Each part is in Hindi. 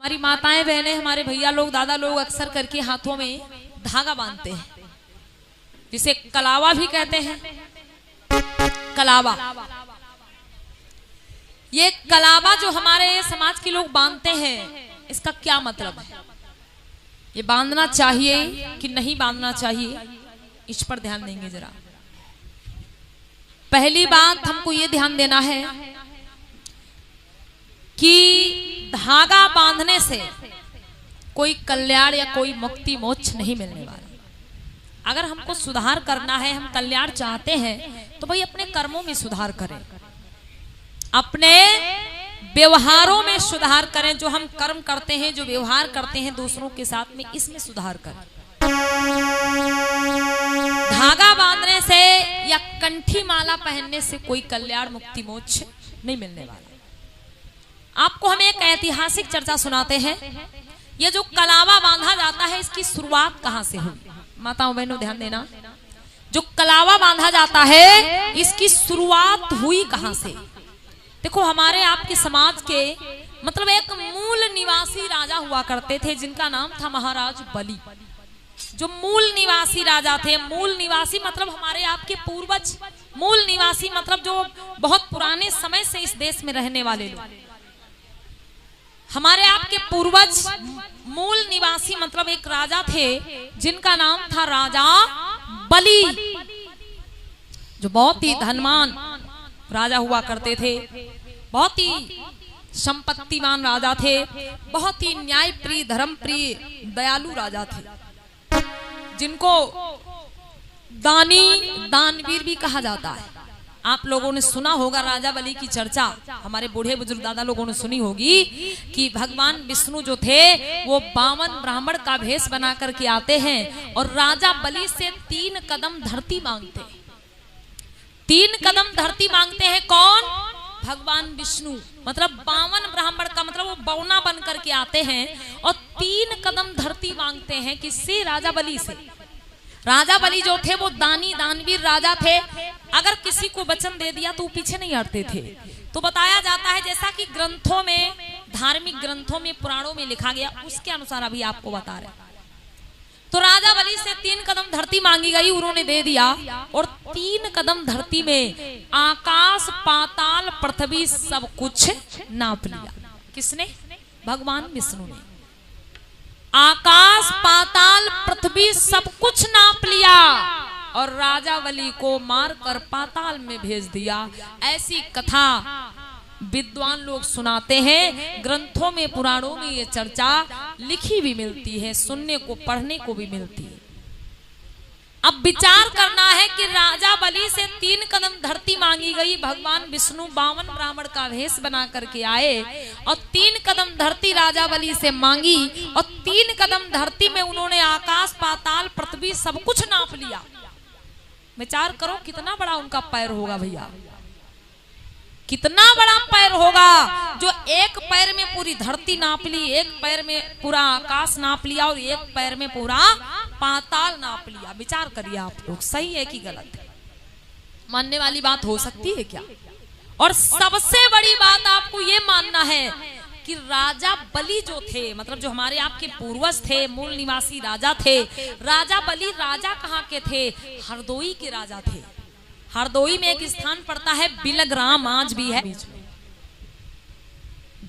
हमारी माताएं बहनें, हमारे भैया लोग, दादा लोग अक्सर करके हाथों में धागा बांधते हैं, जिसे कलावा भी कहते हैं। कलावा, ये कलावा जो हमारे समाज के लोग बांधते हैं, इसका क्या मतलब है? ये बांधना चाहिए कि नहीं बांधना चाहिए, इस पर ध्यान देंगे जरा। पहली बात हमको ये ध्यान देना है कि धागा बांधने से कोई कल्याण या कोई मुक्ति मोक्ष नहीं मिलने वाला। अगर हमको सुधार करना है, हम कल्याण चाहते हैं, तो भाई अपने कर्मों में सुधार करें, अपने व्यवहारों में सुधार करें। जो हम कर्म करते हैं, जो व्यवहार करते हैं दूसरों के साथ में, इसमें सुधार करें। धागा बांधने से या कंठी माला पहनने से कोई कल्याण मुक्ति मोक्ष नहीं मिलने वाला। आपको हम एक ऐतिहासिक चर्चा सुनाते हैं। ये जो कलावा बांधा जाता है, इसकी शुरुआत कहां से हुई? माताओं बहनों ध्यान देना, जो कलावा बांधा जाता है, इसकी शुरुआत हुई कहां से? देखो, हमारे आपके समाज के मतलब एक मूल निवासी राजा हुआ करते थे, जिनका नाम था महाराज बलि। जो मूल निवासी राजा थे, मूल निवासी मतलब हमारे आपके पूर्वज, मूल निवासी मतलब जो बहुत पुराने समय से इस देश में रहने वाले लोग, हमारे आपके पूर्वज मूल निवासी मतलब एक राजा थे, जिनका नाम था राजा बलि, जो बहुत ही धनवान राजा हुआ करते थे, बहुत ही संपत्तिवान राजा थे, बहुत ही न्यायप्रिय, धर्मप्रिय, दयालु राजा थे, जिनको दानी दानवीर भी कहा जाता है। आप लोगों ने सुना होगा राजा बलि की चर्चा, हमारे बूढ़े बुजुर्ग दादा लोगों ने सुनी होगी कि भगवान विष्णु जो थे वो 52 ब्राह्मण का भेष बना करके आते हैं और राजा बलि से 3 कदम धरती मांगते हैं। 3 कदम धरती मांगते हैं कौन? भगवान विष्णु। मतलब 52 ब्राह्मण का मतलब वो बौना बन करके आते हैं और 3 कदम धरती मांगते हैं। किससे? राजा बलि से। राजा बलि जो थे वो दानी दानवीर राजा थे। अगर किसी को वचन दे दिया तो वो पीछे नहीं हटते थे। तो बताया जाता है, जैसा कि ग्रंथों में, धार्मिक ग्रंथों में, पुराणों में लिखा गया, उसके अनुसार अभी आपको बता रहे। तो राजा बलि से 3 कदम धरती मांगी गई, उन्होंने दे दिया और 3 कदम धरती में आकाश पाताल पृथ्वी सब कुछ नाप लिया। किसने? भगवान विष्णु ने। आकाश पाताल पृथ्वी सब कुछ नाप लिया और राजा बलि को मारकर पाताल में भेज दिया। ऐसी कथा विद्वान लोग सुनाते हैं, ग्रंथों में, पुराणों में ये चर्चा लिखी भी मिलती है, सुनने को, पढ़ने को भी मिलती है। अब विचार करना है कि राजा बलि से 3 कदम धरती मांगी गई, भगवान विष्णु 52 ब्राह्मण का भेष बना करके आए और 3 कदम धरती राजा बलि से मांगी और 3 कदम धरती में उन्होंने आकाश पाताल पृथ्वी सब कुछ नाप लिया। विचार करो कितना बड़ा उनका पैर होगा भैया, कितना बड़ा पैर होगा, जो एक पैर में पूरी धरती नाप ली, एक पैर में पूरा आकाश नाप लिया और एक पैर में पूरा पाताल नाप लिया। विचार करिए आप लोग, सही है कि गलत है? मानने वाली बात हो सकती है क्या? और सबसे बड़ी बात आपको ये मानना है कि राजा बलि जो थे, मतलब जो हमारे आपके पूर्वज थे, मूल निवासी राजा थे, राजा बलि राजा कहाँ के थे? हरदोई के राजा थे। हरदोई में एक स्थान पड़ता है बिलग्राम, आज भी है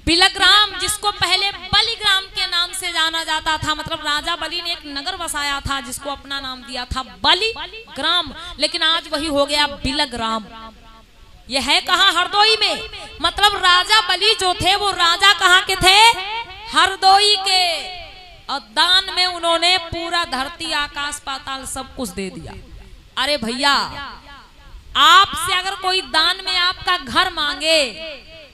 बिलग्राम, जिसको पहले बलिग्राम के नाम से जाना जाता था। मतलब राजा बलि ने एक नगर बसाया था जिसको अपना नाम दिया था बलिग्राम, लेकिन आज वही हो गया बिलग्राम। यह है कहाँ? हरदोई में। मतलब राजा बलि जो थे वो राजा कहाँ के थे? हरदोई के। और दान में उन्होंने पूरा धरती आकाश पाताल सब कुछ दे दिया। अरे भैया, आपसे अगर कोई दान में आपका घर मांगे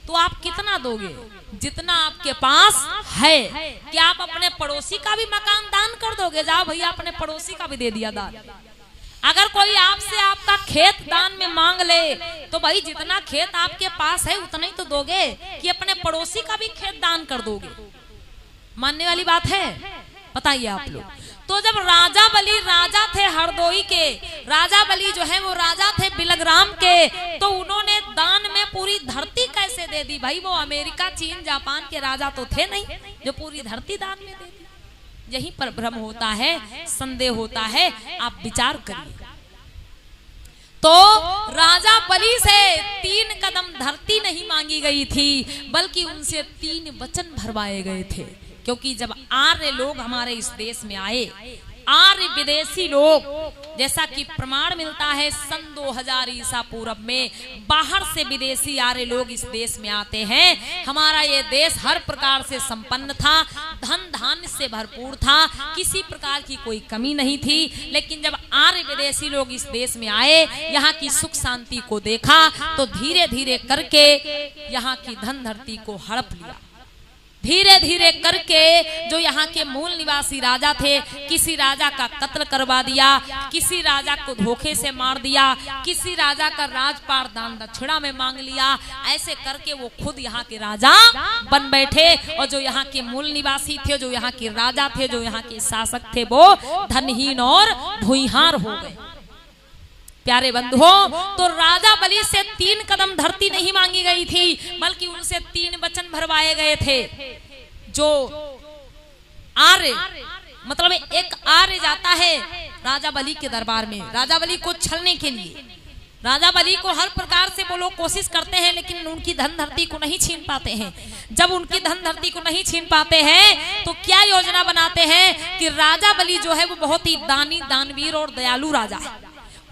तो आप कितना दोगे? जितना आपके पास है। क्या आप अपने पड़ोसी का भी मकान दान कर दोगे? जाओ भैया, अपने पड़ोसी का भी दे दिया दान। अगर कोई आपसे आपका खेत दान में मांग ले तो भाई जितना खेत आपके पास है उतना ही तो दोगे, कि अपने पड़ोसी का भी खेत दान कर दोगे? मानने वाली बात है? बताइए आप लोग। तो जब राजा बलि थे हरदोई के, राजा बलि जो है वो राजा थे बिलग्राम के, तो उन्होंने दान में पूरी धरती कैसे दे दी? भाई वो अमेरिका, चीन, जापान के राजा तो थे नहीं जो पूरी धरती दान में दे दी। यहीं पर भ्रम होता है, संदेह होता है, आप विचार करिए। तो राजा बलि से 3 कदम धरती नहीं मांगी गई थी, बल्कि उनसे 3 वचन भरवाए गए थे। क्योंकि जब आर्य लोग हमारे इस देश में आए, आर्य विदेशी लोग, जैसा कि प्रमाण मिलता है सन 2000 ईसा पूर्व में बाहर से विदेशी आर्य लोग इस देश में आते हैं। हमारा ये देश हर प्रकार से संपन्न था, धन धान्य से भरपूर था, किसी प्रकार की कोई कमी नहीं थी। लेकिन जब आर्य विदेशी लोग इस देश में आए, यहाँ की सुख शांति को देखा, तो धीरे धीरे करके यहाँ की धन धरती को हड़प लिया। धीरे धीरे करके जो यहाँ के मूल निवासी राजा थे, किसी राजा का कत्ल करवा दिया, किसी राजा को धोखे से मार दिया, किसी राजा का राजपाट दान दक्षिणा में मांग लिया। ऐसे करके वो खुद यहाँ के राजा बन बैठे, और जो यहाँ के मूल निवासी थे, जो यहाँ के राजा थे, जो यहाँ के शासक थे, वो धनहीन और भूइहार हो गए। प्यारे बंधुओं, तो राजा बलि से 3 कदम धरती नहीं मांगी गई थी, बल्कि उनसे 3 वचन भरवाए गए थे। जो आर्य, मतलब एक आर्य जाता है राजा बलि के दरबार में, राजा बलि को छलने के लिए। राजा बलि को हर प्रकार से वो लोग कोशिश करते हैं, लेकिन उनकी धन धरती को नहीं छीन पाते हैं। जब उनकी धन धरती को नहीं छीन पाते हैं, तो क्या योजना बनाते हैं कि राजा बलि जो है वो बहुत ही दानी, दानवीर और दयालु राजा है।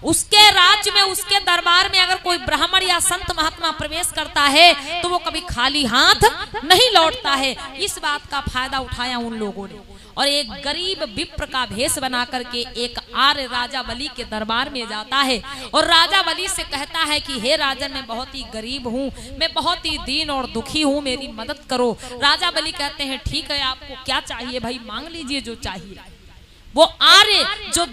उसके राज्य में, उसके दरबार में अगर कोई ब्राह्मण या संत महात्मा प्रवेश करता है, तो वो कभी खाली हाथ नहीं लौटता है। इस बात का फायदा उठाया उन लोगों ने, और एक गरीब विप्र का भेष बना करके एक आर्य राजा बलि के दरबार में जाता है, और राजा बलि से कहता है कि हे राजन, मैं बहुत ही गरीब हूँ, मैं बहुत ही दीन और दुखी हूँ, मेरी मदद करो। राजा बलि कहते हैं ठीक है, आपको क्या चाहिए भाई, मांग लीजिए जो चाहिए। वो आर्य जो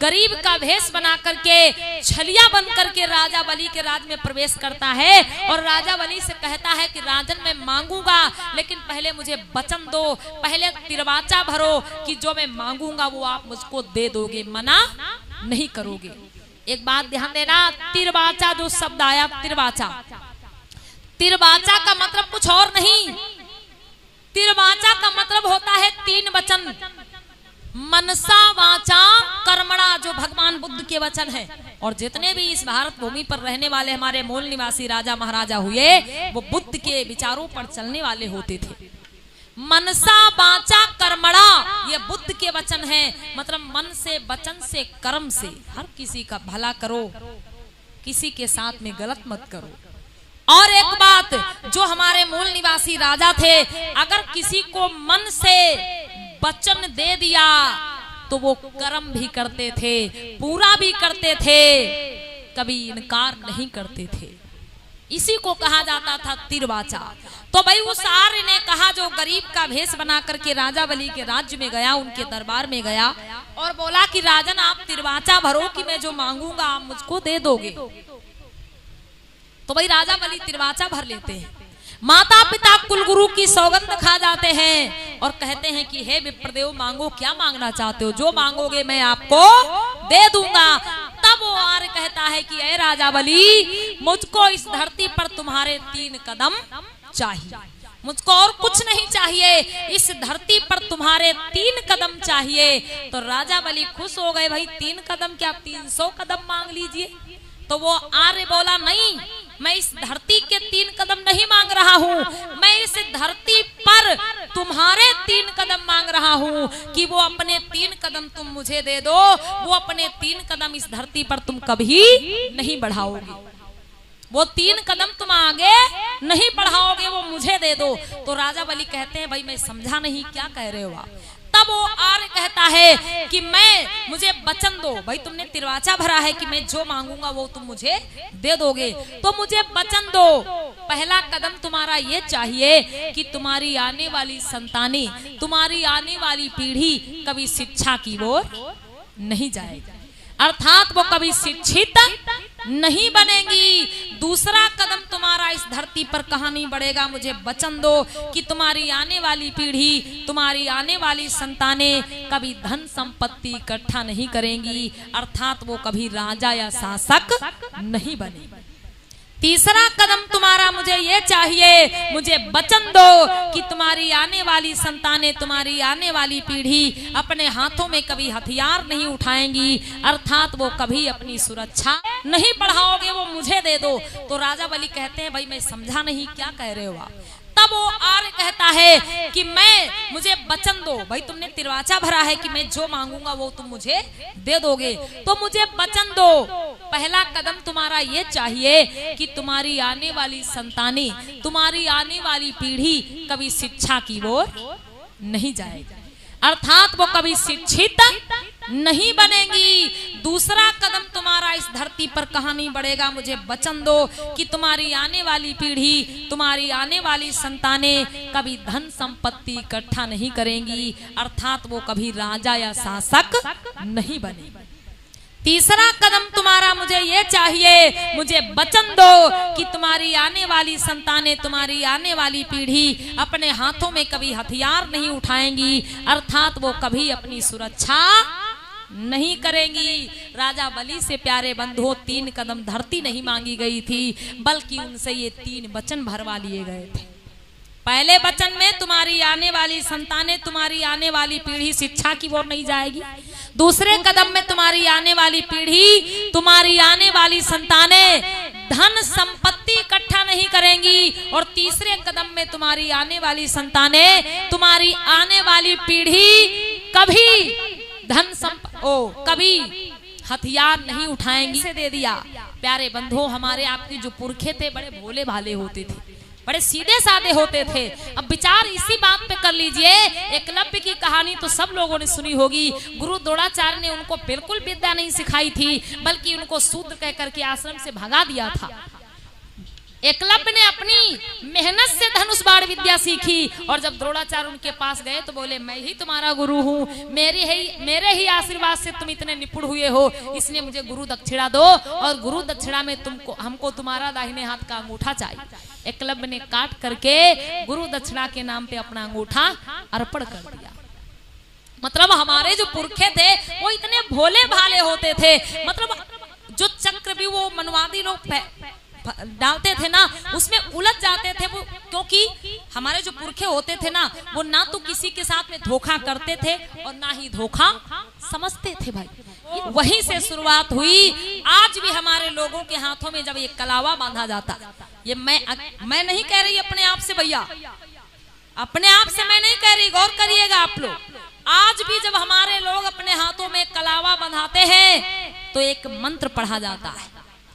गरीब का भेष बना करके, छलिया बन करके राजा बलि के राज में प्रवेश करता है, और राजा बलि से कहता है कि राजन मैं मांगूंगा, लेकिन पहले मुझे वचन दो, पहले तिरवाचा भरो कि जो मैं मांगूंगा वो आप मुझको दे दोगे, मना नहीं करोगे। एक बात ध्यान देना, तिरवाचा जो शब्द आया, तिरवाचा, तिरवाचा का मतलब कुछ और नहीं। तिरवाचा का मतलब होता है 3 वचन, मनसा वाचा कर्मणा, जो भगवान बुद्ध के वचन है। और जितने भी इस भारत भूमि पर रहने वाले हमारे मूल निवासी राजा महाराजा हुए, वो बुद्ध के विचारों पर चलने वाले होते थे। मनसा वाचा कर्मणा, ये बुद्ध के वचन है, मतलब मन से, वचन से, कर्म से हर किसी का भला करो, किसी के साथ में गलत मत करो। और एक बात, जो हमारे मूल निवासी राजा थे, अगर किसी को मन से वचन दे दिया तो वो कर्म भी करते थे, पूरा भी करते थे, कभी इनकार नहीं करते थे। इसी को कहा जाता था तिरवाचा। तो भाई उस आर्य ने कहा, जो गरीब का भेष बना करके राजा बलि के राज्य में गया, उनके दरबार में गया और बोला कि राजन आप तिरवाचा भरो कि मैं जो मांगूंगा आप मुझको दे दोगे। तो भाई राजा बलि तिरवाचा भर लेते हैं, माता पिता कुलगुरु की सौगंध खा जाते हैं और कहते हैं कि हे विप्रदेव, मांगो, क्या मांगना चाहते हो, जो मांगोगे मैं आपको दे दूंगा। तब वो आर्य कहता है कि हे राजा बलि, मुझको इस धरती पर तुम्हारे 3 कदम चाहिए, मुझको और कुछ नहीं चाहिए, इस धरती पर तुम्हारे 3 कदम चाहिए। तो राजा बलि खुश हो गए, भाई 3 कदम क्या, 300 कदम मांग लीजिए। तो वो आर्य बोला, नहीं, मैं इस धरती के 3 कदम नहीं मांग रहा हूँ, मैं इस धरती पर तुम्हारे 3 कदम मांग रहा हूँ कि वो अपने 3 कदम तुम मुझे दे दो, वो अपने 3 कदम इस धरती पर तुम कभी नहीं बढ़ाओगे, वो 3 कदम तुम आगे नहीं बढ़ाओगे, वो मुझे दे दो। तो राजा बलि कहते हैं, भाई मैं समझा नहीं, क्या कह रहे हो आप। तब वो आर्य कहता है कि मुझे वचन दो, भाई तुमने तिरवाचा भरा है कि मैं जो मांगूंगा वो तुम मुझे दे दोगे, तो मुझे वचन दो। पहला कदम तुम्हारा ये चाहिए कि तुम्हारी आने वाली संतानें, तुम्हारी आने वाली पीढ़ी कभी शिक्षा की ओर नहीं जाएगी, अर्थात वो कभी शिक्षित नहीं बनेगी। दूसरा कदम तुम्हारा इस धरती पर कहाँ नहीं बढ़ेगा, मुझे वचन दो कि तुम्हारी आने वाली पीढ़ी, तुम्हारी आने वाली संतानें कभी धन संपत्ति इकट्ठा नहीं करेंगी, अर्थात वो कभी राजा या शासक नहीं बनेगी। तीसरा कदम तुम्हारा मुझे ये चाहिए, मुझे वचन दो कि तुम्हारी आने वाली संतानें, तुम्हारी आने वाली पीढ़ी अपने हाथों में कभी हथियार नहीं उठाएंगी, अर्थात वो कभी अपनी सुरक्षा नहीं बढ़ाओगे, वो मुझे दे दो। तो राजा बलि कहते हैं भाई मैं समझा नहीं, क्या कह रहे हो आप? तब वो आर्य कहता है कि मुझे वचन दो, भाई तुमने तिरवाचा भरा है कि मैं जो मांगूंगा वो तुम मुझे दे दोगे, तो मुझे वचन दो। पहला कदम तुम्हारा ये चाहिए कि तुम्हारी आने वाली संतानें, तुम्हारी आने वाली पीढ़ी कभी शिक्षा की ओर नहीं जाएगी, अर्थात वो कभी शिक्षित नहीं बनेंगी। दूसरा कदम तुम्हारा इस धरती पर कहाँ नहीं बढ़ेगा, मुझे वचन दो कि तुम्हारी आने वाली पीढ़ी, तुम्हारी आने वाली संतानें कभी धन संपत्ति इकट्ठा नहीं करेंगी, अर्थात वो कभी राजा या शासक नहीं बनेगी। तीसरा कदम तुम्हारा मुझे ये चाहिए, मुझे वचन दो कि तुम्हारी आने वाली संतानें, तुम्हारी आने वाली पीढ़ी अपने हाथों में कभी हथियार नहीं उठाएंगी, अर्थात वो कभी अपनी सुरक्षा नहीं करेंगी। राजा बलि से प्यारे बंधुओं 3 कदम धरती नहीं मांगी गई थी, बल्कि उनसे ये 3 वचन भरवा लिए गए थे। पहले वचन में तुम्हारी आने वाली संतानें, तुम्हारी आने वाली पीढ़ी शिक्षा की ओर नहीं जाएगी। दूसरे कदम में तुम्हारी आने वाली पीढ़ी, तुम्हारी आने वाली संतानें धन संपत्ति इकट्ठा नहीं करेंगी। और तीसरे कदम में तुम्हारी आने वाली संतानें, तुम्हारी आने वाली पीढ़ी कभी कभी हथियार नहीं उठाएंगी। से दे दिया प्यारे बंधुओं, हमारे आपके जो पुरखे थे बड़े भोले भाले होते थे, बड़े सीधे साधे होते थे। अब विचार इसी बात पे कर लीजिए, एकलव्य की कहानी तो सब लोगों ने सुनी होगी। गुरु द्रोणाचार्य ने उनको बिल्कुल विद्या नहीं सिखाई थी, बल्कि उनको शूद्र कह करके आश्रम से भगा दिया था। एकलव्य ने अपनी मेहनत से धनुष बाण विद्या सीखी, और जब द्रोणाचार्य उनके पास गए तो बोले मैं ही तुम्हारा गुरु हूँ, मेरे ही आशीर्वाद से तुम इतने निपुण हुए हो, इसलिए मुझे गुरु दक्षिणा दो, और गुरु दक्षिणा में हमको तुम्हारा दाहिने हाथ का अंगूठा चाहिए। एकलव्य ने काट करके गुरु दक्षिणा के नाम पे अपना अंगूठा अर्पण कर दिया। मतलब हमारे जो पुरखे थे वो इतने भोले भाले होते थे, मतलब जो चक्र भी वो मनवादी लोग डालते थे ना, उसमें उलझ जाते थे वो, क्योंकि हमारे जो पुरखे होते थे ना, वो ना तो किसी के साथ में धोखा करते थे और ना ही धोखा समझते थे। भाई वहीं से शुरुआत हुई। आज भी हमारे लोगों के हाथों में जब ये कलावा बांधा जाता, ये मैं नहीं कह रही अपने आप से भैया, अपने आप से मैं नहीं कह रही, गौर करिएगा आप लोग। आज भी जब हमारे लोग अपने हाथों में कलावा बंधाते हैं तो एक मंत्र पढ़ा जाता है।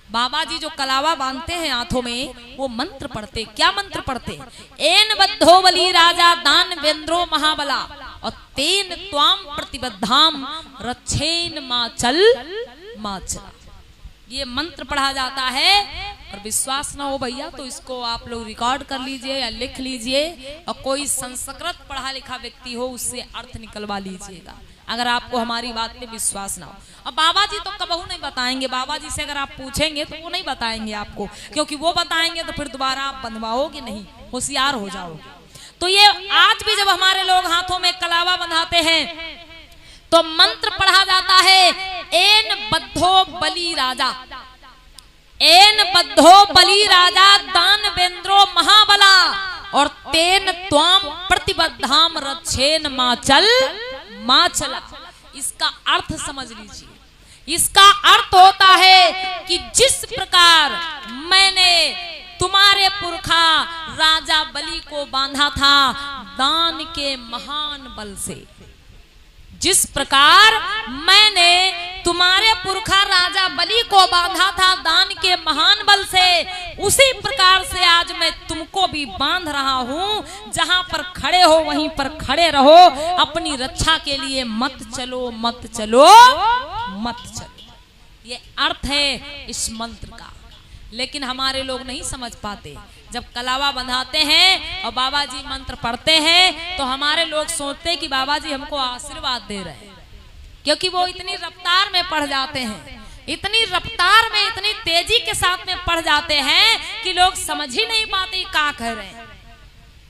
बाबा जी जो कलावा बांधते हैं हाथों में, वो मंत्र पढ़ते। क्या मंत्र पढ़ते? एन बद्धो बलि राजा दान वेंद्रो महाबला और तेन त्वाम प्रतिबद्धाम रक्षेन माचल माचला। ये मंत्र पढ़ा जाता है। और विश्वास ना हो भैया तो इसको आप लोग रिकॉर्ड कर लीजिए या लिख लीजिए, और कोई संस्कृत पढ़ा लिखा व्यक्ति हो उससे अर्थ निकलवा लीजिएगा, अगर आपको हमारी बात पे विश्वास ना हो। अब बाबा जी तो कबहू नहीं बताएंगे, बाबा जी से अगर आप पूछेंगे तो वो नहीं बताएंगे आपको, क्योंकि वो बताएंगे तो फिर दोबारा आप बंधवाओगे नहीं, होशियार हो जाओगे। तो ये आज भी जब हमारे लोग हाथों में कलावा बंधाते हैं तो मंत्र पढ़ा जाता है, एन बद्धो बलि राजा, एन बद्धो बलि राजा दान वेंद्रो महाबला और तेन त्वाम प्रतिबद्धाम रक्षेन माचल माचला। इसका अर्थ समझ लीजिए। इसका अर्थ होता है कि जिस प्रकार मैंने तुम्हारे पुरखा राजा बलि को बांधा था दान के महान बल से, जिस प्रकार मैंने तुम्हारे पुरखा राजा बलि को बांधा था दान के महान बल से, उसी प्रकार से आज मैं तुमको भी बांध रहा हूं। जहां पर खड़े हो वहीं पर खड़े रहो, अपनी रक्षा के लिए मत चलो मत चलो मत चलो। ये अर्थ है इस मंत्र का, लेकिन हमारे लोग नहीं समझ पाते। जब कलावा बंधाते हैं और बाबा जी मंत्र पढ़ते हैं तो हमारे लोग सोचते हैं कि बाबा जी हमको आशीर्वाद दे रहे हैं, क्योंकि वो इतनी रफ्तार में पढ़ जाते हैं, इतनी रफ्तार में इतनी तेजी के साथ में पढ़ जाते हैं कि लोग समझ ही नहीं पाते क्या कह रहे हैं।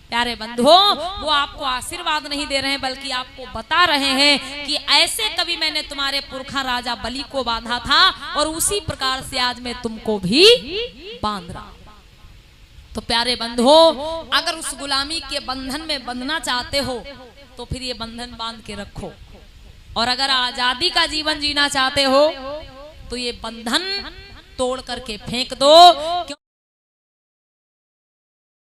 प्यारे बंधुओं, वो आपको आशीर्वाद नहीं दे रहे हैं बल्कि आपको बता रहे हैं कि ऐसे कभी मैंने तुम्हारे पुरखा राजा बलि को बांधा था और उसी प्रकार से आज मैं तुमको भी बांध रहा। तो प्यारे बंधुओं, अगर उस गुलामी के बंधन में बंधना चाहते हो तो फिर ये बंधन बांध के रखो, और अगर आजादी का जीवन जीना चाहते हो तो ये बंधन तोड़ करके फेंक दो।